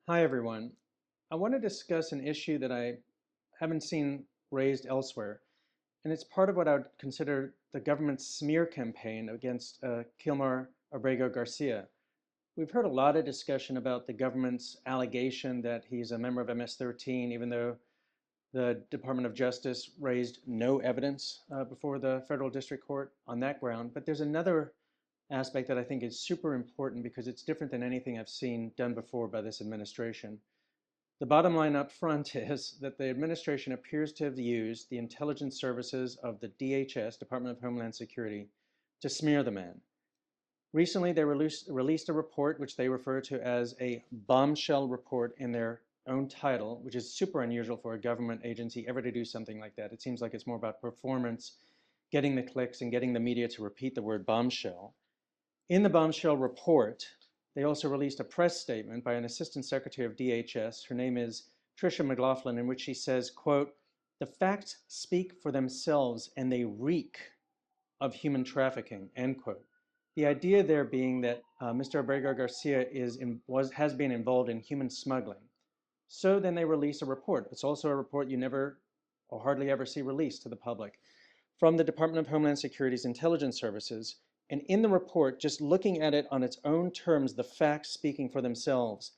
Hi, everyone. I want to discuss an issue that I haven't seen raised elsewhere, and it's part of what I would consider the government's smear campaign against Kilmar Abrego Garcia. We've heard a lot of discussion about the government's allegation that he's a member of MS-13, even though the Department of Justice raised no evidence before the federal district court on that ground. But there's another aspect that I think is super important because it's different than anything I've seen done before by this administration. The bottom line up front is that the administration appears to have used the intelligence services of the DHS, Department of Homeland Security, to smear the man. Recently, they released a report which they refer to as a bombshell report in their own title, which is super unusual for a government agency ever to do something like that. It seems like it's more about performance, getting the clicks, and getting the media to repeat the word bombshell. In the bombshell report, they also released a press statement by an assistant secretary of DHS. Her name is Tricia McLaughlin, in which she says, quote, "The facts speak for themselves and they reek of human trafficking," end quote. The idea there being that Mr. Abrego Garcia has been involved in human smuggling. So then they release a report. It's also a report you never or hardly ever see released to the public from the Department of Homeland Security's intelligence services. And in the report, just looking at it on its own terms, the facts speaking for themselves,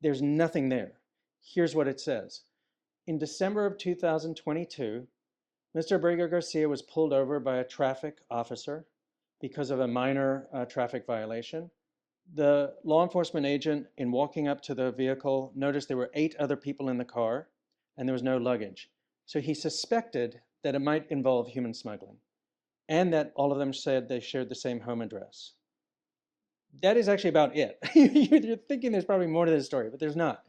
there's nothing there. Here's what it says. In December of 2022, Mr. Abrego Garcia was pulled over by a traffic officer because of a minor traffic violation. The law enforcement agent, in walking up to the vehicle, noticed there were 8 other people in the car and there was no luggage. So he suspected that it might involve human smuggling, and that all of them said they shared the same home address. That is actually about it. You're thinking there's probably more to this story, but there's not.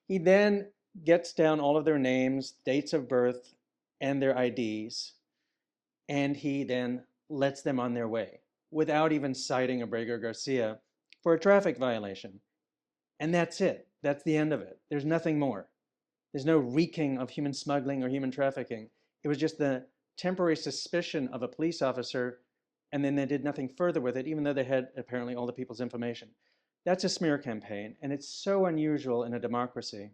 He then gets down all of their names, dates of birth, and their IDs, and he then lets them on their way without even citing Abrego Garcia for a traffic violation. And that's it. That's the end of it. There's nothing more. There's no reeking of human smuggling or human trafficking. It was just the temporary suspicion of a police officer, and then they did nothing further with it, even though they had apparently all the people's information. That's a smear campaign, and it's so unusual in a democracy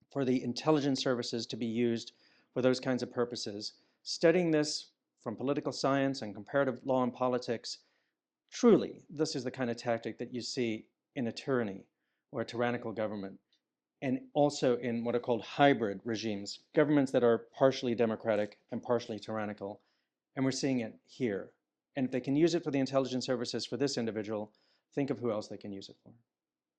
for the intelligence services to be used for those kinds of purposes. Studying this from political science and comparative law and politics, truly, this is the kind of tactic that you see in a tyranny or a tyrannical government, and also in what are called hybrid regimes, governments that are partially democratic and partially tyrannical. And we're seeing it here. And if they can use it for the intelligence services for this individual, think of who else they can use it for.